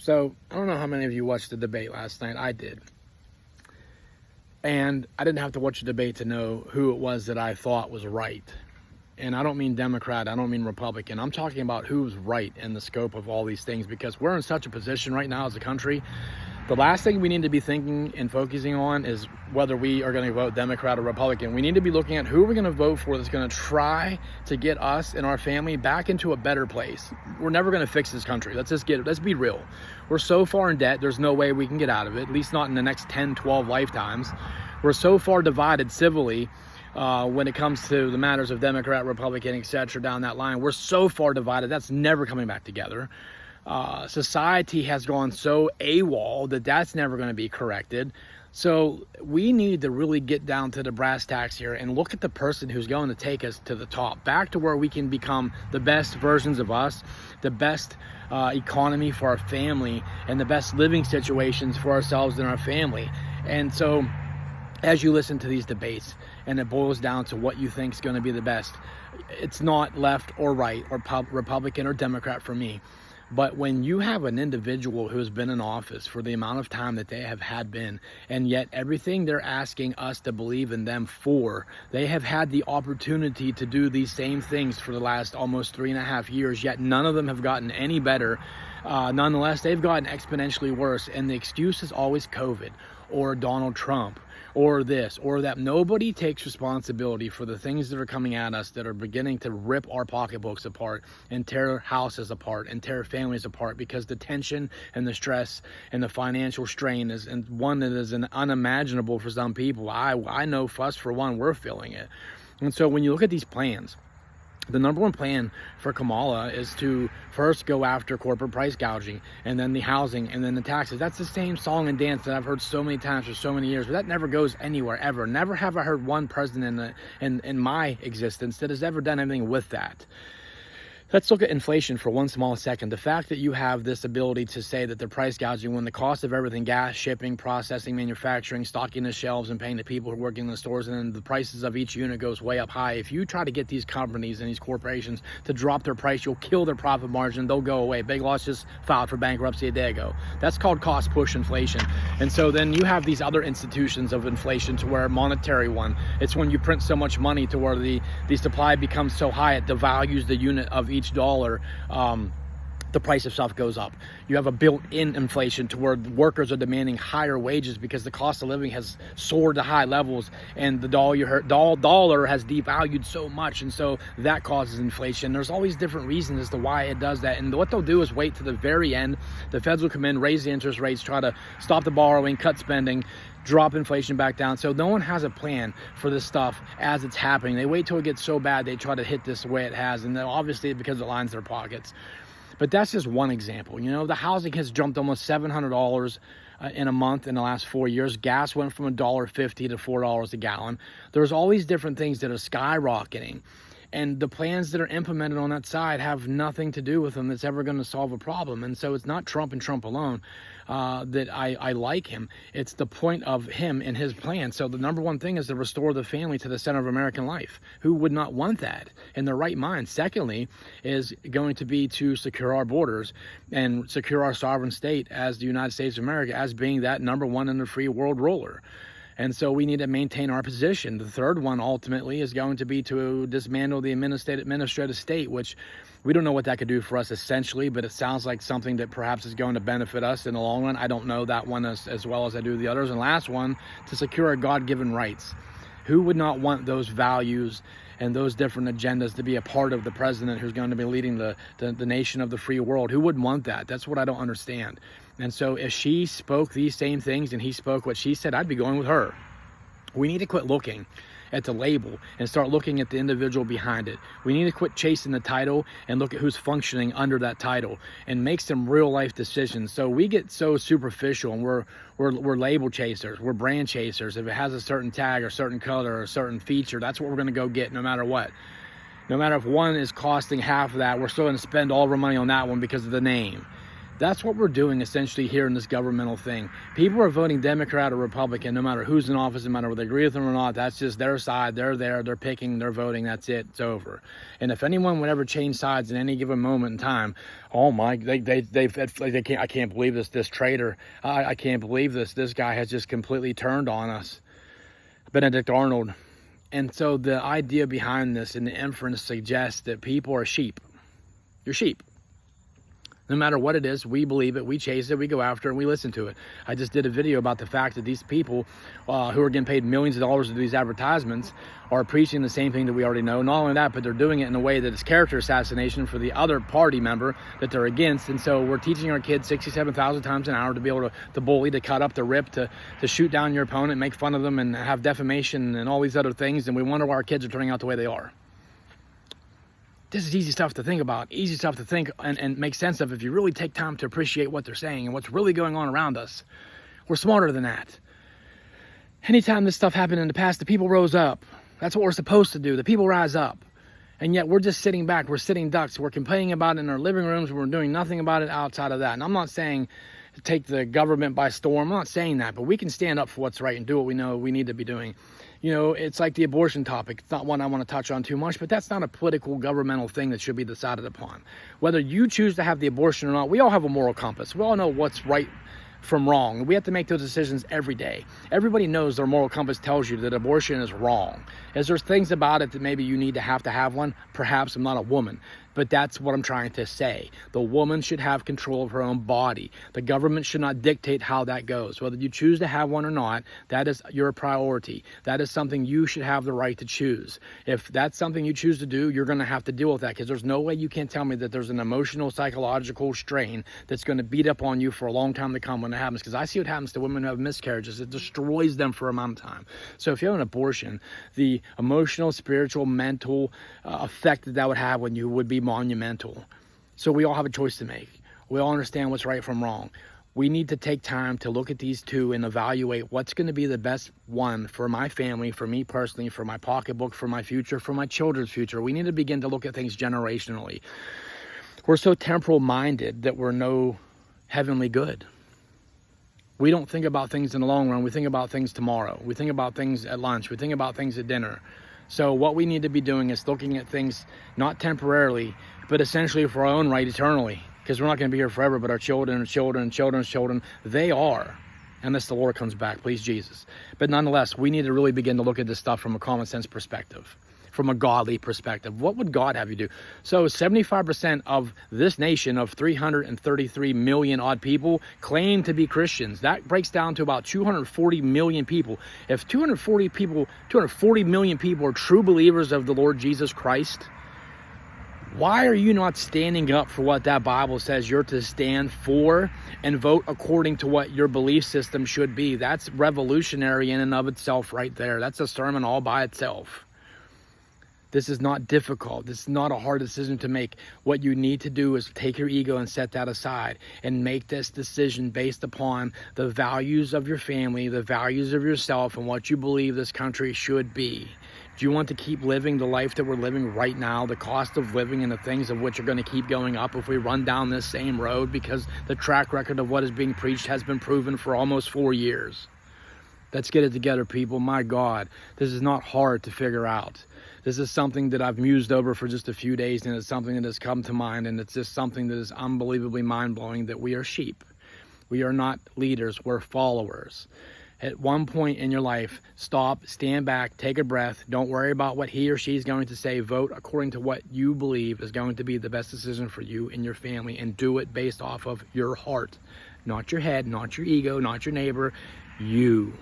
So, I don't know how many of you watched the debate last night. I did. And I didn't have to watch the debate to know who it was that I thought was right. And I don't mean Democrat, I don't mean Republican. I'm talking about who's right in the scope of all these things, because we're in such a position right now as a country. The last thing we need to be thinking and focusing on is whether we are going to vote Democrat or Republican. We need to be looking at who we're going to vote for that's going to try to get us and our family back into a better place. We're never going to fix this country. Let's be real. We're so far in debt, there's no way we can get out of it, at least not in the next 10, 12 lifetimes. We're so far divided civilly when it comes to the matters of Democrat, Republican, etc. down that line. We're so far divided, that's never coming back together. Society has gone so AWOL that's never going to be corrected. So we need to really get down to the brass tacks here and look at the person who's going to take us to the top, back to where we can become the best versions of us, the best economy for our family, and the best living situations for ourselves and our family. And so as you listen to these debates and it boils down to what you think is going to be the best, it's not left or right or Republican or Democrat for me. But when you have an individual who has been in office for the amount of time that they have had been, and yet everything they're asking us to believe in them for, they have had the opportunity to do these same things for the last almost 3.5 years, yet none of them have gotten any better. Nonetheless, they've gotten exponentially worse. And the excuse is always COVID or Donald Trump or this or that. Nobody takes responsibility for the things that are coming at us that are beginning to rip our pocketbooks apart and tear houses apart and tear families apart, because the tension and the stress and the financial strain is one that is unimaginable for some people. I know us, for one, we're feeling it. And so when you look at these plans, the number one plan for Kamala is to first go after corporate price gouging, and then the housing, and then the taxes. That's the same song and dance that I've heard so many times for so many years, but that never goes anywhere, ever. Never have I heard one president in my existence that has ever done anything with that. Let's look at inflation for one small second. The fact that you have this ability to say that they're price gouging when the cost of everything, gas, shipping, processing, manufacturing, stocking the shelves, and paying the people who are working in the stores, and then the prices of each unit goes way up high. If you try to get these companies and these corporations to drop their price, you'll kill their profit margin. They'll go away. Big Lots just filed for bankruptcy a day ago. That's called cost push inflation. And so then you have these other institutions of inflation, to where monetary one, it's when you print so much money to where the supply becomes so high it devalues the unit of each dollar. The price of stuff goes up. You have a built-in inflation to where workers are demanding higher wages because the cost of living has soared to high levels, and the dollar has devalued so much, and so that causes inflation. There's always different reasons as to why it does that, and what they'll do is wait to the very end. The feds will come in, raise the interest rates, try to stop the borrowing, cut spending, drop inflation back down. So no one has a plan for this stuff as it's happening. They wait till it gets so bad they try to hit this the way it has, and then obviously because it lines their pockets. But that's just one example. You know, the housing has jumped almost $700 in a month in the last 4 years. Gas went from $1.50 to $4 a gallon. There's all these different things that are skyrocketing. And the plans that are implemented on that side have nothing to do with them that's ever going to solve a problem. And so it's not Trump and Trump alone that I like him. It's the point of him and his plan. So the number one thing is to restore the family to the center of American life. Who would not want that in their right mind? Secondly, is going to be to secure our borders and secure our sovereign state as the United States of America, as being that number one in the free world ruler. And so we need to maintain our position. The third one ultimately is going to be to dismantle the administrative state, which we don't know what that could do for us essentially, but it sounds like something that perhaps is going to benefit us in the long run. I don't know that one as well as I do the others. And last one, to secure our God-given rights. Who would not want those values and those different agendas to be a part of the president who's going to be leading the nation of the free world? Who wouldn't want that? That's what I don't understand. And so if she spoke these same things and he spoke what she said, I'd be going with her. We need to quit looking at the label and start looking at the individual behind it. We need to quit chasing the title and look at who's functioning under that title and make some real life decisions. So we get so superficial and we're label chasers, we're brand chasers. If it has a certain tag or certain color or a certain feature, that's what we're going to go get no matter what. No matter if one is costing half of that, we're still going to spend all of our money on that one because of the name. That's what we're doing essentially here in this governmental thing. People are voting Democrat or Republican, no matter who's in office, no matter whether they agree with them or not. That's just their side. They're there, they're picking, they're voting. That's it. It's over. And if anyone would ever change sides in any given moment in time, oh my, they can't. I can't believe this traitor. I can't believe this guy has just completely turned on us, Benedict Arnold. And so the idea behind this and the inference suggests that people are sheep. You're sheep. No matter what it is, we believe it, we chase it, we go after it, and we listen to it. I just did a video about the fact that these people who are getting paid millions of dollars to do these advertisements are preaching the same thing that we already know. Not only that, but they're doing it in a way that is character assassination for the other party member that they're against. And so we're teaching our kids 67,000 times an hour to be able to bully, to cut up, to rip, to shoot down your opponent, make fun of them, and have defamation and all these other things. And we wonder why our kids are turning out the way they are. This is easy stuff to think about, easy stuff to think and make sense of if you really take time to appreciate what they're saying and what's really going on around us. We're smarter than that. Anytime this stuff happened in the past, the people rose up. That's what we're supposed to do. The people rise up. And yet we're just sitting back. We're sitting ducks. We're complaining about it in our living rooms. We're doing nothing about it outside of that. And I'm not saying to take the government by storm. I'm not saying that. But we can stand up for what's right and do what we know we need to be doing. You know, it's like the abortion topic. It's not one I want to touch on too much, but that's not a political, governmental thing that should be decided upon. Whether you choose to have the abortion or not, we all have a moral compass. We all know what's right from wrong. We have to make those decisions every day. Everybody knows their moral compass tells you that abortion is wrong. Is there things about it that maybe you need to have one? Perhaps. I'm not a woman. But that's what I'm trying to say. The woman should have control of her own body. The government should not dictate how that goes. Whether you choose to have one or not, that is your priority. That is something you should have the right to choose. If that's something you choose to do, you're going to have to deal with that, because there's no way you can't tell me that there's an emotional, psychological strain that's going to beat up on you for a long time to come when it happens. Because I see what happens to women who have miscarriages. It destroys them for a amount of time. So if you have an abortion, the emotional, spiritual, mental effect that would have when you would be monumental. So we all have a choice to make. We all understand what's right from wrong. We need to take time to look at these two and evaluate what's going to be the best one for my family, for me personally, for my pocketbook, for my future, for my children's future. We need to begin to look at things generationally. We're so temporal minded that we're no heavenly good. We don't think about things in the long run. We think about things tomorrow. We think about things at lunch. We think about things at dinner. So what we need to be doing is looking at things not temporarily, but essentially for our own right eternally. Because we're not going to be here forever, but our children and children and children's children, they are. Unless the Lord comes back, please Jesus. But nonetheless, we need to really begin to look at this stuff from a common sense perspective, from a godly perspective. What would God have you do? So 75% of this nation of 333 million odd people claim to be Christians. That breaks down to about 240 million people. If 240 million people are true believers of the Lord Jesus Christ, why are you not standing up for what that Bible says you're to stand for and vote according to what your belief system should be? That's revolutionary in and of itself right there. That's a sermon all by itself. This is not difficult. This is not a hard decision to make. What you need to do is take your ego and set that aside and make this decision based upon the values of your family, the values of yourself, and what you believe this country should be. Do you want to keep living the life that we're living right now, the cost of living and the things of which are going to keep going up if we run down this same road, because the track record of what is being preached has been proven for almost 4 years? Let's get it together, people. My God, this is not hard to figure out. This is something that I've mused over for just a few days, and it's something that has come to mind, and it's just something that is unbelievably mind-blowing, that we are sheep. We are not leaders, we're followers. At one point in your life, stop, stand back, take a breath. Don't worry about what he or she is going to say. Vote according to what you believe is going to be the best decision for you and your family, and do it based off of your heart. Not your head, not your ego, not your neighbor, you.